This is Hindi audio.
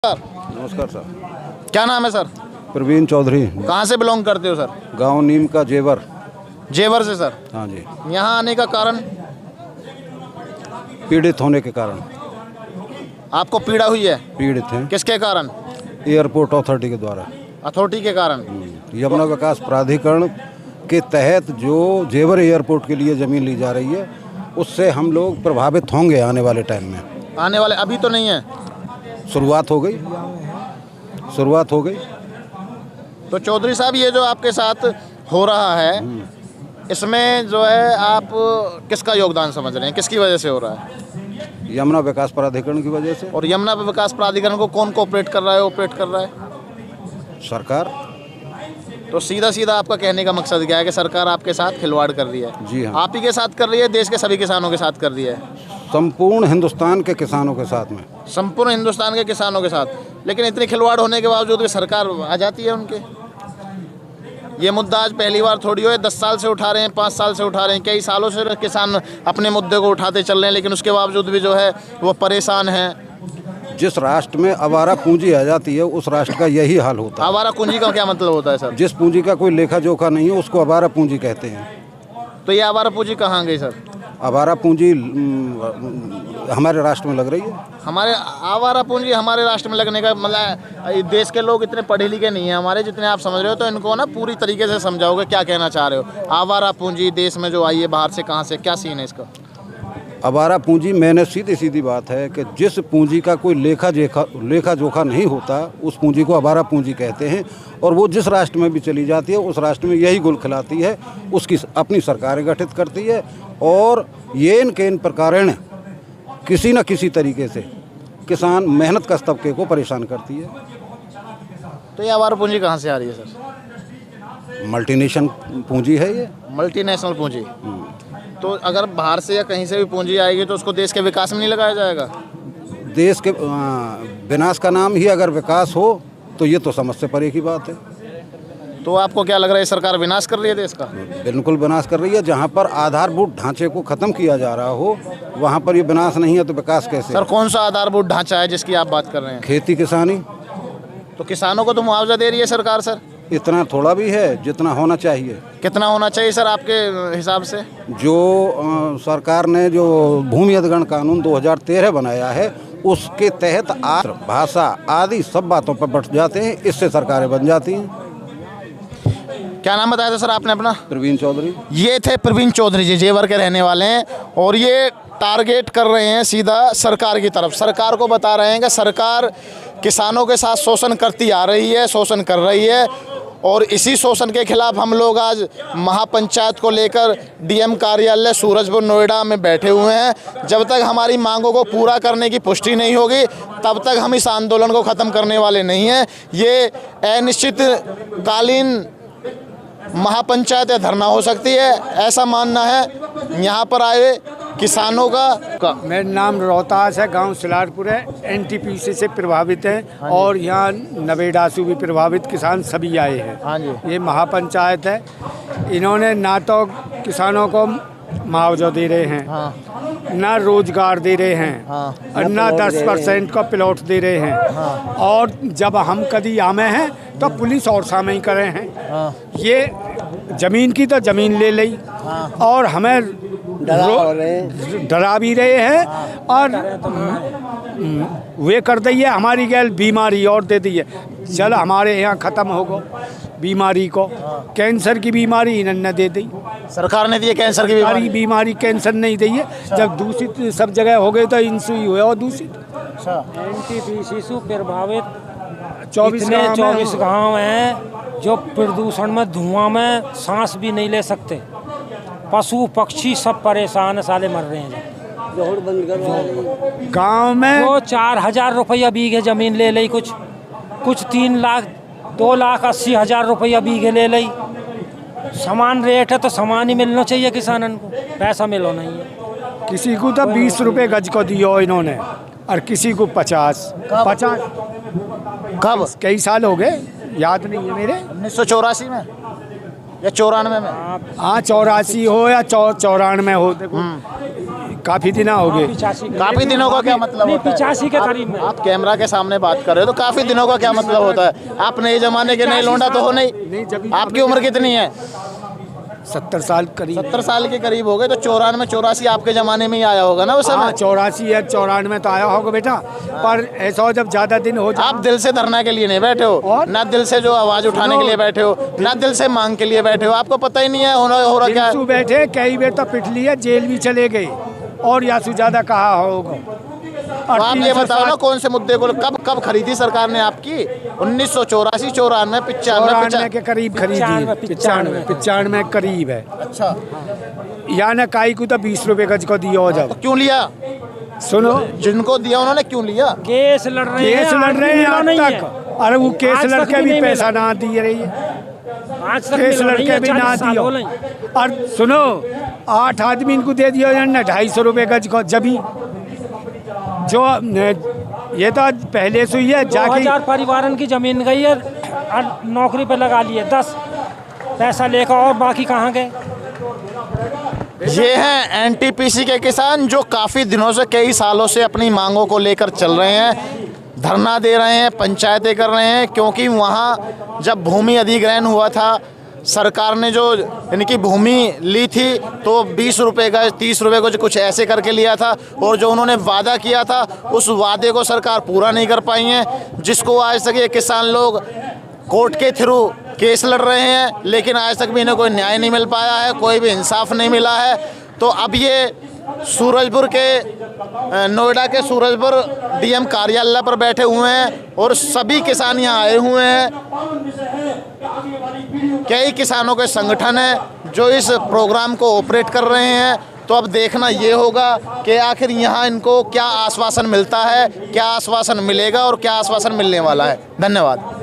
सर नमस्कार सर। क्या नाम है सर? प्रवीण चौधरी। कहाँ से बिलोंग करते हो सर? गांव नीम का जेवर। जेवर से सर। हाँ जी। यहाँ आने का कारण? पीड़ित होने के कारण। आपको पीड़ा हुई है? पीड़ित हैं किसके कारण? एयरपोर्ट अथॉरिटी के द्वारा। अथॉरिटी के कारण? यमुना विकास प्राधिकरण के तहत जो जेवर एयरपोर्ट के लिए ज़मीन ली जा रही है उससे हम लोग प्रभावित होंगे आने वाले टाइम में। आने वाले अभी तो नहीं है, शुरुआत हो गई। तो चौधरी साहब ये जो आपके साथ हो रहा है इसमें जो है आप किसका योगदान समझ रहे हैं? किसकी वजह से हो रहा है? यमुना विकास प्राधिकरण की वजह से। और यमुना विकास प्राधिकरण को कौन कोऑपरेट कर रहा है, ऑपरेट कर रहा है? सरकार। तो सीधा सीधा आपका कहने का मकसद क्या है कि सरकार आपके साथ खिलवाड़ कर रही है? जी हाँ। आप ही के साथ कर रही है, देश के सभी किसानों के साथ कर रही है? संपूर्ण हिंदुस्तान के किसानों के साथ में। संपूर्ण हिंदुस्तान के किसानों के साथ। लेकिन इतनी खिलवाड़ होने के बावजूद भी सरकार आ जाती है उनके। ये मुद्दा आज पहली बार थोड़ी हो है, 10 साल से उठा रहे हैं, 5 साल से उठा रहे हैं, कई सालों से किसान अपने मुद्दे को उठाते चल रहे हैं, लेकिन उसके बावजूद भी जो है वो परेशान हैं। जिस राष्ट्र में आवारा पूंजी आ जाती है उस राष्ट्र का यही हाल होता है। आवारा पूंजी का क्या मतलब होता है सर? जिस पूंजी का कोई लेखा जोखा नहीं है उसको आवारा पूंजी कहते हैं। तो ये आवारा पूंजी कहाँ गई सर? आवारा पूंजी हमारे राष्ट्र में लग रही है। हमारे आवारा पूंजी हमारे राष्ट्र में लगने का मतलब देश के लोग इतने पढ़े लिखे नहीं हैं हमारे जितने आप समझ रहे हो, तो इनको ना पूरी तरीके से समझाओगे क्या कहना चाह रहे हो? आवारा पूंजी देश में जो आई है बाहर से, कहाँ से, क्या सीन है इसका? आवारा पूंजी मैंने सीधी बात है कि जिस पूंजी का कोई लेखा जोखा नहीं होता उस पूंजी को आवारा पूंजी कहते हैं। और वो जिस राष्ट्र में भी चली जाती है उस राष्ट्र में यही गुल खिलाती है, उसकी अपनी सरकारें गठित करती है और येन केन प्रकारेण किसी न किसी तरीके से किसान मेहनत कश तबके को परेशान करती है। तो ये आवारा पूंजी कहाँ से आ रही है सर? मल्टीनेशनल पूंजी है ये। मल्टीनेशनल पूंजी। तो अगर बाहर से या कहीं से भी पूंजी आएगी तो उसको देश के विकास में नहीं लगाया जाएगा? देश के विनाश का नाम ही अगर विकास हो तो ये तो समझ से परे की बात है। तो आपको क्या लग रहा है सरकार विनाश कर रही है देश का? बिल्कुल विनाश कर रही है। जहाँ पर आधारभूत ढांचे को ख़त्म किया जा रहा हो वहाँ पर ये विनाश नहीं है तो विकास कैसे? सर कौन सा आधारभूत ढांचा है जिसकी आप बात कर रहे हैं? खेती किसानी। तो किसानों को तो मुआवजा दे रही है सरकार सर। इतना थोड़ा भी है जितना होना चाहिए। कितना होना चाहिए सर आपके हिसाब से? जो सरकार ने जो भूमि अधिग्रहण कानून 2013 बनाया है उसके तहत भाषा आदि सब बातों पर बढ़ जाते हैं, इससे सरकारें बन जाती हैं। क्या नाम बताया था सर आपने अपना? प्रवीण चौधरी। ये थे प्रवीण चौधरी जी, जेवर के रहने वाले हैं और ये टारगेट कर रहे हैं सीधा सरकार की तरफ। सरकार को बता रहे हैं कि सरकार किसानों के साथ शोषण करती आ रही है, शोषण कर रही है और इसी शोषण के खिलाफ हम लोग आज महापंचायत को लेकर डीएम कार्यालय सूरजपुर नोएडा में बैठे हुए हैं। जब तक हमारी मांगों को पूरा करने की पुष्टि नहीं होगी तब तक हम इस आंदोलन को ख़त्म करने वाले नहीं हैं। ये अनिश्चितकालीन महापंचायत या धरना हो सकती है, ऐसा मानना है यहाँ पर आए किसानों का। मेरा नाम रोहतास है, गांव सिलारपुर है, एनटीपीसी से प्रभावित है और यहाँ नवेड़ा से भी प्रभावित किसान सभी आए हैं। हाँ जी। ये महापंचायत है। इन्होंने ना तो किसानों को मुआवजा दे रहे हैं, हाँ। ना रोजगार दे रहे हैं, हाँ। और ना 10% का प्लॉट दे रहे हैं। हाँ। और जब हम कभी आमे हैं तो पुलिस और सामने ही करे हैं। हाँ। ये जमीन की तो जमीन ले ली। हाँ। और हमें डरा भी रहे हैं। हाँ। और वे कर दी है हमारी गैल बीमारी और दे दी है। चल हमारे यहाँ ख़त्म हो गो बीमारी को। कैंसर की बीमारी इन्होंने दे दी, सरकार ने दी है कैंसर की बीमारी कैंसर नहीं दी है। जब दूषित सब जगह हो गए तो इनसे ही हुए और दूषित। एनटीपीसी से प्रभावित 24 गाँव हैं जो प्रदूषण में धुआं में सांस भी नहीं ले सकते। पशु पक्षी सब परेशान है, साले मर रहे हैं। गांव में वो 4,000 रुपया बीघे जमीन ले ली, कुछ 2,80,000 रुपया बीघे ले ली। समान रेट है तो समान ही मिलना चाहिए किसानों को, पैसा मिलो नहीं है। किसी को तो 20 रुपये गज को दियो इन्होंने और किसी को 50। कब? कई साल हो गए, याद नहीं है मेरे। 1984 में या 94 में? हाँ 84 हो या 94 हो। देखो काफ़ी दिन हो गए। 85 काफ़ी दिनों का क्या मतलब नहीं, होता है? 85 के करीब में। आप कैमरा के सामने बात कर रहे हो तो काफ़ी दिनों का क्या मतलब होता है? आप नए ज़माने के नए लौंडा तो हो नहीं। आपकी उम्र कितनी है? 70 साल करीब। 70 साल के करीब हो गए, तो 94 84 आपके ज़माने में ही आया होगा ना उस हाँ, समय। 84 या 94 तो आया होगा बेटा, पर ऐसा हो जब ज़्यादा दिन हो जाए। आप दिल से धरना के लिए नहीं बैठे हो, और? ना दिल से जो आवाज़ उठाने के लिए बैठे हो, ना दिल से मांग के लिए बैठे हो। आपको पता ही नहीं है हो रहा क्या है। दिलसू बैठे, कई बेर तो पिट लिए, जेल भी चले गए, और यासू ज़्यादा कहा होगा। तो आप ये बताओ ना, कौन से मुद्दे को कब खरीदी सरकार ने आपकी? 1984 94 94 के 95 करीब खरीदी है। 95 करीब है। अच्छा, या न काई को तो 20 रुपए गज को दिया हो जब। क्यों लिया? सुनो, जिनको दिया उन्होंने क्यों लिया? केस लड़ रहे हैं, केस लड़ रहे हैं आज तक। अरे वो केस आज तक लड़के भी भी नहीं पैसा मिला। ना दिए रही है, आज तक केस मिला नहीं लड़के है, भी ना 40 साल दियो। हो गए। और सुनो, 8 आदमी इनको दे दिया ना 250 रुपए गज को, जबी जो ये तो पहले से ही है। जाके 2000 परिवारन की जमीन गई है और नौकरी पे लगा लिए 10 पैसा लेकर, और बाकी कहाँ गए? ये हैं एनटीपीसी के किसान जो काफ़ी दिनों से, कई सालों से अपनी मांगों को लेकर चल रहे हैं, धरना दे रहे हैं, पंचायतें कर रहे हैं। क्योंकि वहाँ जब भूमि अधिग्रहण हुआ था, सरकार ने जो इनकी भूमि ली थी तो 20 रुपये गज 30 रुपये गज कुछ ऐसे करके लिया था, और जो उन्होंने वादा किया था उस वादे को सरकार पूरा नहीं कर पाई है, जिसको आज तक ये किसान लोग कोर्ट के थ्रू केस लड़ रहे हैं, लेकिन आज तक भी इन्हें कोई न्याय नहीं मिल पाया है, कोई भी इंसाफ नहीं मिला है। तो अब ये सूरजपुर के नोएडा के सूरजपुर डीएम कार्यालय पर बैठे हुए हैं और सभी किसान यहाँ आए हुए हैं। कई किसानों के संगठन हैं जो इस प्रोग्राम को ऑपरेट कर रहे हैं। तो अब देखना ये होगा कि आखिर यहाँ इनको क्या आश्वासन मिलता है, क्या आश्वासन मिलेगा और क्या आश्वासन मिलने वाला है। धन्यवाद।